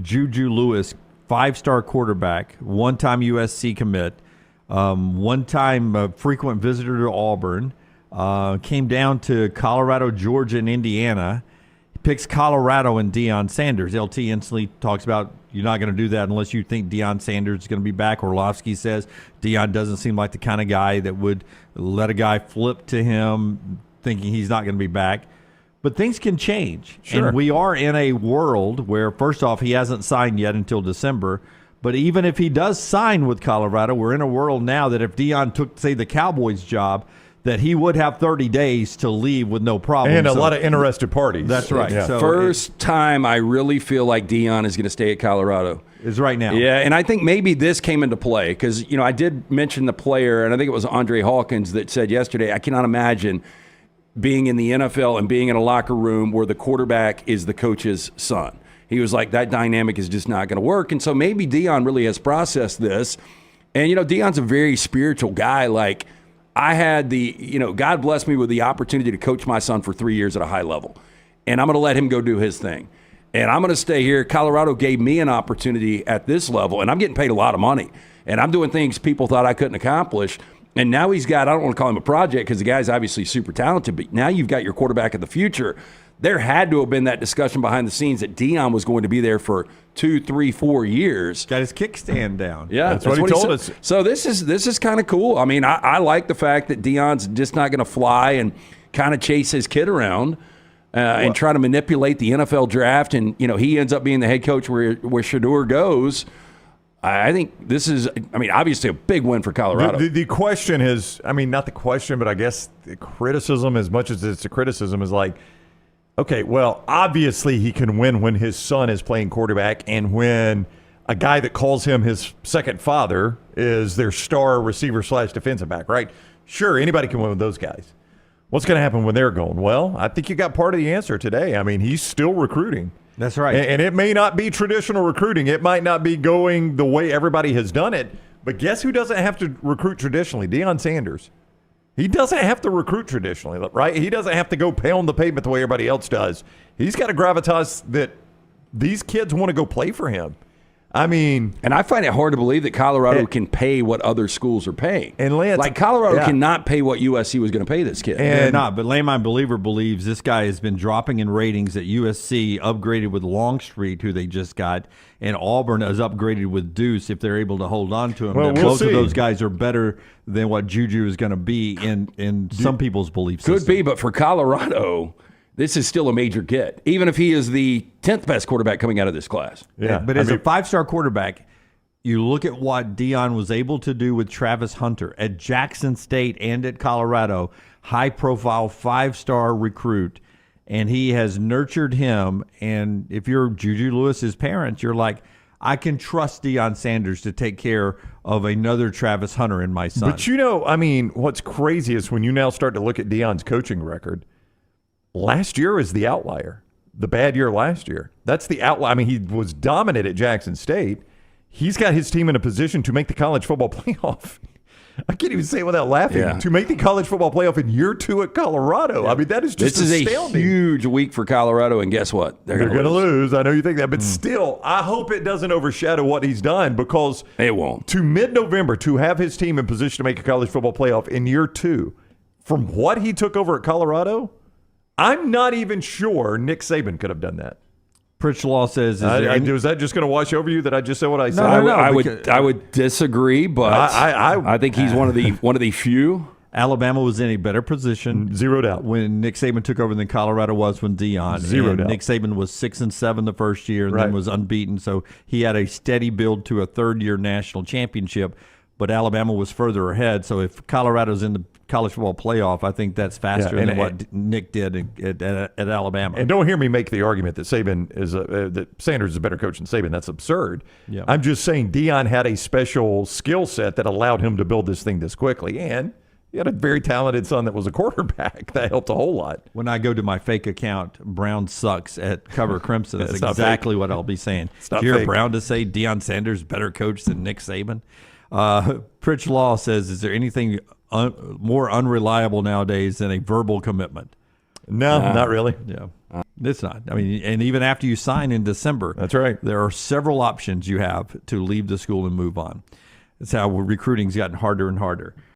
Juju Lewis, 5-star quarterback, one-time USC commit, one-time frequent visitor to Auburn, came down to Colorado, Georgia, and Indiana. Picks Colorado and Deion Sanders. LT instantly talks about you're not going to do that unless you think Deion Sanders is going to be back. Orlovsky says Deion doesn't seem like the kind of guy that would let a guy flip to him thinking he's not going to be back. But things can change. Sure. And we are in a world where, first off, he hasn't signed yet until December. But even if he does sign with Colorado, we're in a world now that if Deion took, say, the Cowboys job, that he would have 30 days to leave with no problem. And a lot of interested parties. That's right. Yeah. So First time I really feel like Deion is going to stay at Colorado. is right now. Yeah, and I think maybe this came into play because, I did mention the player, and I think it was Andre Hawkins that said yesterday, I cannot imagine being in the NFL and being in a locker room where the quarterback is the coach's son. He was like, that dynamic is just not going to work. And so maybe Deion really has processed this. And, Deion's a very spiritual guy. Like, I had God blessed me with the opportunity to coach my son for 3 years at a high level. And I'm going to let him go do his thing. And I'm going to stay here. Colorado gave me an opportunity at this level, and I'm getting paid a lot of money. And I'm doing things people thought I couldn't accomplish. And now he's got, I don't want to call him a project because the guy's obviously super talented, but now you've got your quarterback of the future. There had to have been that discussion behind the scenes that Deion was going to be there for 2, 3, 4 years. Got his kickstand down. Yeah, that's what he told us. So this is kind of cool. I mean, I like the fact that Deion's just not going to fly and kind of chase his kid around and try to manipulate the NFL draft. And, he ends up being the head coach where Shedeur goes. I think this is, obviously a big win for Colorado. The question is, not the question, but I guess the criticism, as much as it's a criticism, is like, okay, well, obviously he can win when his son is playing quarterback and when a guy that calls him his second father is their star receiver / defensive back, right? Sure, anybody can win with those guys. What's going to happen when they're going? Well, I think you got part of the answer today. He's still recruiting. That's right. And it may not be traditional recruiting. It might not be going the way everybody has done it. But guess who doesn't have to recruit traditionally? Deion Sanders. He doesn't have to recruit traditionally, right? He doesn't have to go pound the pavement the way everybody else does. He's got a gravitas that these kids want to go play for him. And I find it hard to believe that Colorado can pay what other schools are paying. And Lance, like Colorado cannot pay what USC was going to pay this kid. They're not, but Layman Believer believes this guy has been dropping in ratings at USC, upgraded with Longstreet, who they just got, and Auburn is upgraded with Deuce if they're able to hold on to him. Well, both of those guys are better than what Juju is going to be in some people's belief system. Could be, but for Colorado, this is still a major get, even if he is the 10th best quarterback coming out of this class. Yeah, but as a 5-star quarterback, you look at what Deion was able to do with Travis Hunter at Jackson State and at Colorado, high-profile 5-star recruit, and he has nurtured him. And if you're Juju Lewis's parents, you're like, I can trust Deion Sanders to take care of another Travis Hunter in my son. But what's crazy is when you now start to look at Deion's coaching record, last year is the outlier. The bad year last year. That's the outlier. He was dominant at Jackson State. He's got his team in a position to make the college football playoff. I can't even say it without laughing. Yeah. To make the college football playoff in year 2 at Colorado. Yeah. That is just astounding. This is a huge week for Colorado, and guess what? They're going to lose. I know you think that, but still, I hope it doesn't overshadow what he's done because it won't. To mid-November, to have his team in position to make a college football playoff in year 2, from what he took over at Colorado, I'm not even sure Nick Saban could have done that. Pritchett says, was that just going to wash over you that I just said what I said? No, I would disagree, but I think he's one of the few. Alabama was in a better position, zero doubt, when Nick Saban took over than Colorado was when Deion. Zero doubt. Nick Saban was 6-7 the first year, and then was unbeaten. So he had a steady build to a third-year national championship. But Alabama was further ahead. So if Colorado's in the college football playoff, I think that's faster than what Nick did at Alabama. And don't hear me make the argument that that Sanders is a better coach than Saban. That's absurd. Yeah. I'm just saying Deion had a special skill set that allowed him to build this thing this quickly. And he had a very talented son that was a quarterback. That helped a whole lot. When I go to my fake account, Brown sucks at Cover Crimson, that's exactly what I'll be saying. Did you hear Brown to say Deion Sanders better coach than Nick Saban? Pritch Law says, is there anything more unreliable nowadays than a verbal commitment? No, not really. Yeah. It's not. I mean, and even after you sign in December, That's right. there are several options you have to leave the school and move on. That's how recruiting's gotten harder and harder.